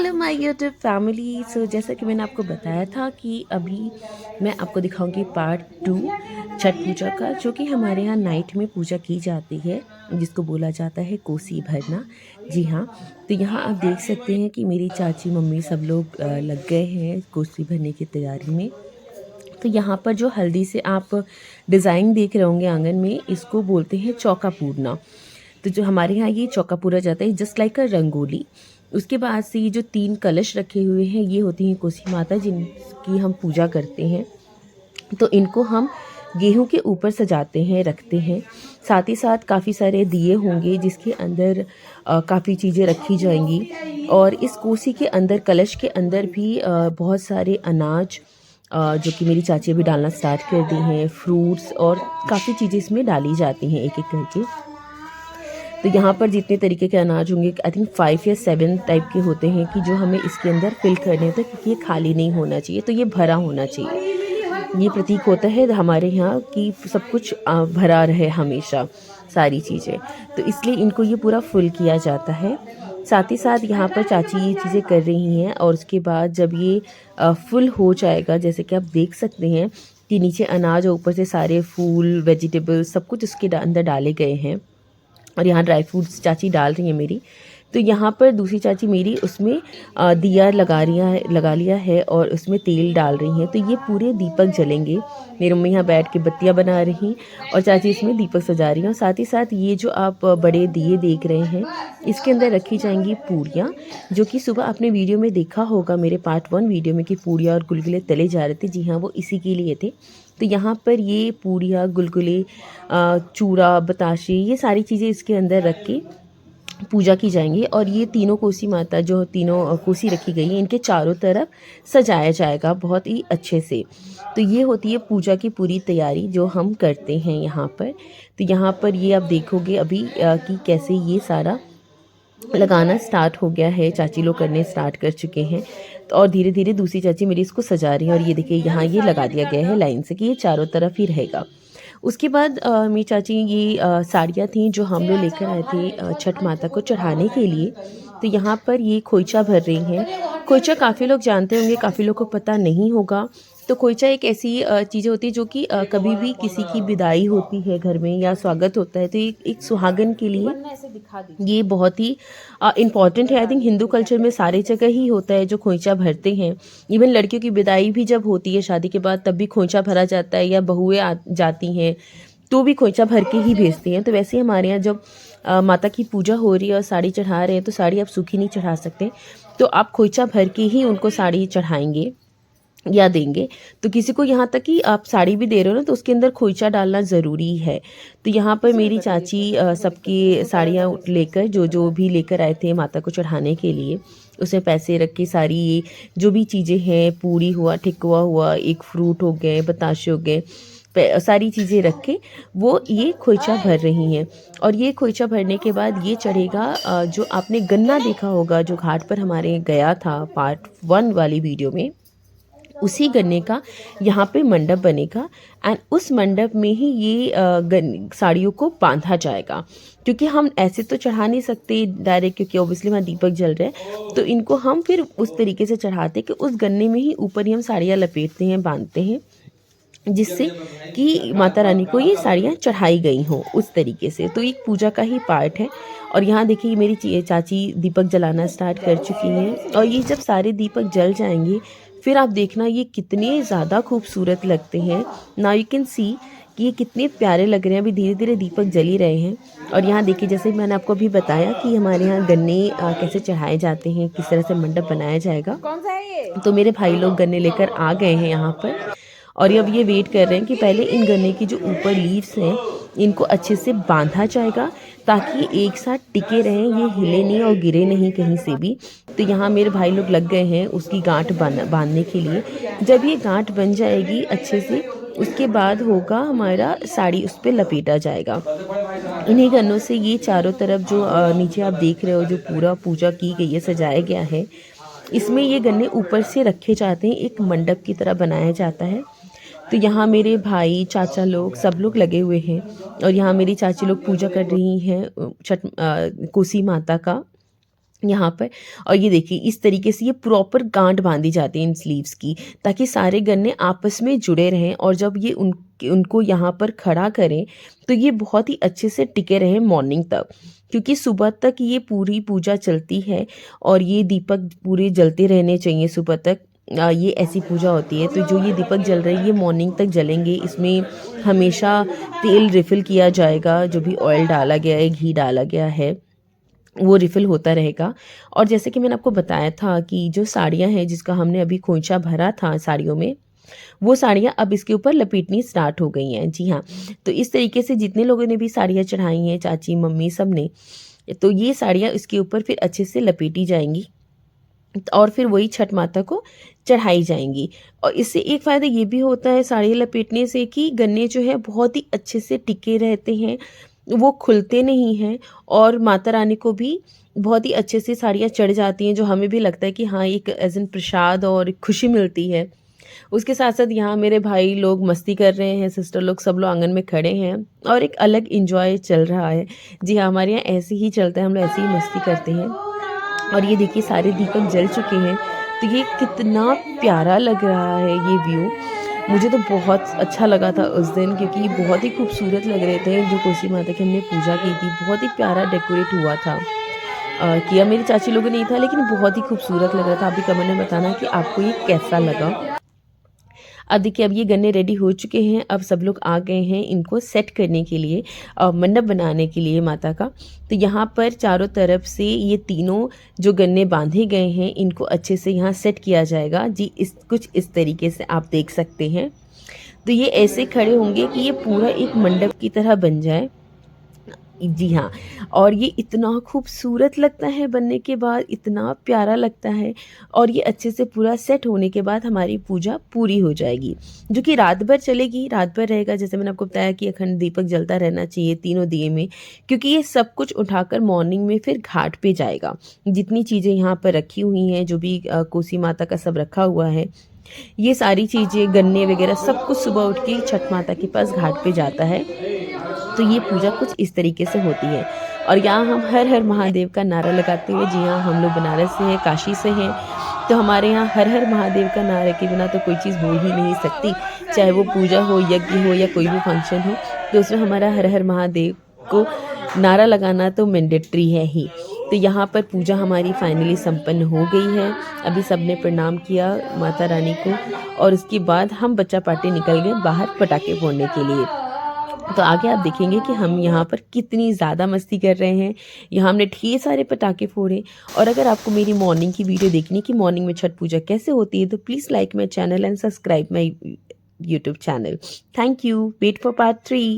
Hello my YouTube family. So जैसा कि मैंने आपको बताया था कि अभी मैं आपको दिखाऊंगी पार्ट 2 छठ पूजा का, जो कि हमारे यहाँ नाइट में पूजा की जाती है, जिसको बोला जाता है कोसी भरना। जी हाँ। तो यहाँ आप देख सकते हैं कि मेरी चाची मम्मी सब लोग लग गए हैं कोसी भरने की तैयारी में। तो यहाँ पर जो हल्दी से आप डिज़ाइन देख रहे होंगे आंगन में, इसको बोलते हैं चौका पूरना। तो जो हमारे यहाँ ये चौका पूरा जाता है जस्ट लाइक अ रंगोली। उसके बाद से ये जो 3 कलश रखे हुए हैं, ये होती हैं कोसी माता जिनकी हम पूजा करते हैं। तो इनको हम गेहूं के ऊपर सजाते हैं, रखते हैं। साथ ही साथ काफ़ी सारे दिए होंगे जिसके अंदर काफ़ी चीज़ें रखी जाएंगी। और इस कोसी के अंदर, कलश के अंदर भी बहुत सारे अनाज जो कि मेरी चाची अभी डालना स्टार्ट कर दी हैं, फ्रूट्स और काफ़ी चीज़ें इसमें डाली जाती हैं एक एक करके। तो यहाँ पर जितने तरीके के अनाज होंगे, आई थिंक 5 या 7 टाइप के होते हैं कि जो हमें इसके अंदर फिल करने होते हैं, क्योंकि ये खाली नहीं होना चाहिए, तो ये भरा होना चाहिए। ये प्रतीक होता है हमारे यहाँ कि सब कुछ भरा रहे हमेशा, सारी चीज़ें। तो इसलिए इनको ये पूरा फुल किया जाता है। साथ ही साथ यहाँ पर चाची ये चीज़ें कर रही हैं, और उसके बाद जब ये फुल हो जाएगा, जैसे कि आप देख सकते हैं कि नीचे अनाज और ऊपर से सारे फूल, वेजिटेबल्स सब कुछ उसके अंदर डाले गए हैं। और यहाँ ड्राई फ्रूट्स चाची डाल रही हैं मेरी। तो यहाँ पर दूसरी चाची मेरी उसमें दिया लगा लिया है और उसमें तेल डाल रही हैं। तो ये पूरे दीपक जलेंगे। मेरी मम्मी यहाँ बैठ के बत्तियाँ बना रही और चाची इसमें दीपक सजा रही हैं। और साथ ही साथ ये जो आप बड़े दिए देख रहे हैं, इसके अंदर रखी जाएंगी पूरियाँ, जो कि सुबह आपने वीडियो में देखा होगा, मेरे पार्ट 1 वीडियो में, कि पूरियाँ और गुलगुले तले जा रहे थे। जी हाँ, वो इसी के लिए थे। तो यहाँ पर ये पूरियाँ, गुलगुले, चूड़ा, बताशे, ये सारी चीज़ें इसके अंदर रख के पूजा की जाएंगी। और ये तीनों कोसी माता, जो तीनों कोसी रखी गई है, इनके चारों तरफ सजाया जाएगा बहुत ही अच्छे से। तो ये होती है पूजा की पूरी तैयारी जो हम करते हैं यहाँ पर। तो यहाँ पर ये आप देखोगे अभी कि कैसे ये सारा लगाना स्टार्ट हो गया है, चाची लोग करने स्टार्ट कर चुके हैं। तो और धीरे धीरे दूसरी चाची मेरी इसको सजा रही है। और ये देखिए यहाँ ये लगा दिया गया है लाइन से कि ये चारों तरफ ही रहेगा। उसके बाद मेरी चाची ये साड़ियाँ थीं जो हम लोग लेकर आए थे छठ माता को चढ़ाने के लिए। तो यहाँ पर ये खोइचा भर रही हैं। खोइचा काफ़ी लोग जानते होंगे, काफ़ी लोग को पता नहीं होगा। तो खोइचा एक ऐसी चीज़ होती है जो कि कभी भी किसी की विदाई होती है घर में या स्वागत होता है, तो एक सुहागन के लिए ये बहुत ही इम्पॉर्टेंट है। आई थिंक हिंदू कल्चर में सारी जगह ही होता है जो खोइचा भरते हैं। इवन लड़कियों की विदाई भी जब होती है शादी के बाद, तब भी खोइचा भरा जाता है, या बहुएं जाती हैं तो भी खोइचा भर के ही भेजती हैं। तो वैसे ही हमारे यहाँ जब माता की पूजा हो रही है और साड़ी चढ़ा रहे हैं, तो साड़ी आप सूखी नहीं चढ़ा सकते, तो आप खोइचा भर के ही उनको साड़ी चढ़ाएंगे या देंगे। तो किसी को यहाँ तक कि आप साड़ी भी दे रहे हो ना, तो उसके अंदर खोइचा डालना ज़रूरी है। तो यहाँ पर मेरी चाची सबकी साड़ियाँ लेकर, जो जो भी लेकर आए थे माता को चढ़ाने के लिए, उसमें पैसे रख के सारी ये जो भी चीज़ें हैं, पूरी हुआ, ठेकुआ हुआ, एक फ्रूट हो गए, बताशे हो गए, सारी चीज़ें रख के वो ये खोइचा भर रही हैं। और ये खोइचा भरने के बाद ये चढ़ेगा, जो आपने गन्ना देखा होगा जो घाट पर हमारे गया था पार्ट 1 वाली वीडियो में, उसी गन्ने का यहाँ पे मंडप बनेगा। एंड उस मंडप में ही ये साड़ियों को बांधा जाएगा, क्योंकि हम ऐसे तो चढ़ा नहीं सकते डायरेक्ट, क्योंकि ऑब्वियसली वहाँ दीपक जल रहे हैं। तो इनको हम फिर उस तरीके से चढ़ाते कि उस गन्ने में ही ऊपर ही हम साड़ियाँ लपेटते हैं, बांधते हैं, जिससे कि माता रानी को ये साड़ियाँ चढ़ाई गई हों उस तरीके से। तो एक पूजा का ही पार्ट है। और यहाँ देखिए मेरी चाची दीपक जलाना स्टार्ट कर चुकी हैं। और ये जब सारे दीपक जल जाएंगे, फिर आप देखना ये कितने ज़्यादा खूबसूरत लगते हैं। नाउ यू कैन सी कि ये कितने प्यारे लग रहे हैं। अभी धीरे धीरे दीपक जल ही रहे हैं। और यहाँ देखिए, जैसे मैंने आपको अभी बताया कि हमारे यहाँ गन्ने कैसे चढ़ाए जाते हैं, किस तरह से मंडप बनाया जाएगा। तो मेरे भाई लोग गन्ने लेकर आ गए हैं यहाँ पर। और अब ये वेट कर रहे हैं कि पहले इन गन्ने की जो ऊपर लीव्स हैं, इनको अच्छे से बांधा जाएगा, ताकि एक साथ टिके रहें, ये हिले नहीं और गिरे नहीं कहीं से भी। तो यहाँ मेरे भाई लोग लग गए हैं उसकी गांठ बांधने के लिए। जब ये गांठ बन जाएगी अच्छे से, उसके बाद होगा हमारा साड़ी उस पर लपेटा जाएगा। इन्हीं गन्नों से ये चारों तरफ जो नीचे आप देख रहे हो, जो पूरा पूजा की गई है, सजाया गया है, इसमें ये गन्ने ऊपर से रखे जाते हैं, एक मंडप की तरह बनाया जाता है। तो यहाँ मेरे भाई, चाचा लोग, सब लोग लगे हुए हैं। और यहाँ मेरी चाची लोग पूजा कर रही हैं छठ कोसी माता का। यहाँ पर। और ये देखिए इस तरीके से ये प्रॉपर गांठ बांधी जाती है इन स्लीव्स की, ताकि सारे गन्ने आपस में जुड़े रहें, और जब ये उनको यहाँ पर खड़ा करें तो ये बहुत ही अच्छे से टिके रहें मॉर्निंग तक, क्योंकि सुबह तक ये पूरी पूजा चलती है और ये दीपक पूरे जलते रहने चाहिए सुबह तक। ये ऐसी पूजा होती है, तो जो ये दीपक जल रही है ये मॉर्निंग तक जलेंगे। इसमें हमेशा तेल रिफ़िल किया जाएगा, जो भी ऑयल डाला गया है, घी डाला गया है, वो रिफ़िल होता रहेगा। और जैसे कि मैंने आपको बताया था कि जो साड़ियाँ हैं जिसका हमने अभी खोंचा भरा था साड़ियों में, वो साड़ियाँ अब इसके ऊपर लपेटनी स्टार्ट हो गई हैं। जी हाँ, तो इस तरीके से जितने लोगों ने भी साड़ियाँ चढ़ाई हैं, चाची, मम्मी, सब ने, तो ये साड़ियाँ इसके ऊपर फिर अच्छे से लपेटी जाएंगी और फिर वही छठ माता को चढ़ाई जाएंगी। और इससे एक फ़ायदा ये भी होता है साड़ी लपेटने से कि गन्ने जो है बहुत ही अच्छे से टिके रहते हैं, वो खुलते नहीं हैं, और माता रानी को भी बहुत ही अच्छे से साड़ियाँ चढ़ जाती हैं, जो हमें भी लगता है कि हाँ एक एज़ एन प्रसाद और एक खुशी मिलती है। उसके साथ साथ यहाँ मेरे भाई लोग मस्ती कर रहे हैं, सिस्टर लोग, सब लोग आंगन में खड़े हैं और एक अलग इंजॉय चल रहा है। जी हाँ, हमारे यहाँ ऐसे ही चलता है, हम लोग ऐसे ही मस्ती करते हैं। और ये देखिए सारे दीपक जल चुके हैं, तो ये कितना प्यारा लग रहा है ये व्यू। मुझे तो बहुत अच्छा लगा था उस दिन, क्योंकि ये बहुत ही खूबसूरत लग रहे थे। जो कोसी माता की हमने पूजा की थी, बहुत ही प्यारा डेकोरेट हुआ था। किया मेरी चाची लोगों ने ही था, लेकिन बहुत ही खूबसूरत लग रहा था। आप भी कमेंट में बताना कि आपको ये कैसा लगा। अब देखिए अब ये गन्ने रेडी हो चुके हैं, अब सब लोग आ गए हैं इनको सेट करने के लिए, मंडप बनाने के लिए माता का। तो यहाँ पर चारों तरफ से ये तीनों जो गन्ने बांधे गए हैं इनको अच्छे से यहाँ सेट किया जाएगा। जी कुछ इस तरीके से आप देख सकते हैं। तो ये ऐसे खड़े होंगे कि ये पूरा एक मंडप की तरह बन जाए। जी हाँ, और ये इतना खूबसूरत लगता है बनने के बाद, इतना प्यारा लगता है। और ये अच्छे से पूरा सेट होने के बाद हमारी पूजा पूरी हो जाएगी, जो कि रात भर चलेगी, रात भर रहेगा। जैसे मैंने आपको बताया कि अखंड दीपक जलता रहना चाहिए तीनों दिए में, क्योंकि ये सब कुछ उठाकर मॉर्निंग में फिर घाट पे जाएगा। जितनी चीज़ें यहाँ पर रखी हुई हैं, जो भी कोसी माता का सब रखा हुआ है, ये सारी चीज़ें, गन्ने वगैरह, सब कुछ सुबह उठ के छठ माता के पास घाट पे जाता है। तो ये पूजा कुछ इस तरीके से होती है। और यहाँ हम हर हर महादेव का नारा लगाते हुए, जी हाँ, हम लोग बनारस से हैं, काशी से हैं, तो हमारे यहाँ हर हर महादेव का नारे के बिना तो कोई चीज़ हो ही नहीं सकती। चाहे वो पूजा हो, यज्ञ हो, या कोई भी फंक्शन हो, तो उसमें हमारा हर हर महादेव को नारा लगाना तो मैंडेटरी है ही। तो यहाँ पर पूजा हमारी फाइनली संपन्न हो गई है। अभी सबने प्रणाम किया माता रानी को, और उसके बाद हम बच्चा पार्टी निकल गए बाहर पटाखे फोड़ने के लिए। तो आगे आप देखेंगे कि हम यहाँ पर कितनी ज़्यादा मस्ती कर रहे हैं। यहाँ हमने ढेर सारे पटाखे फोड़े। और अगर आपको मेरी मॉर्निंग की वीडियो देखनी कि मॉर्निंग में छठ पूजा कैसे होती है, तो please like my channel and subscribe my YouTube channel. Thank you. Wait for part 3।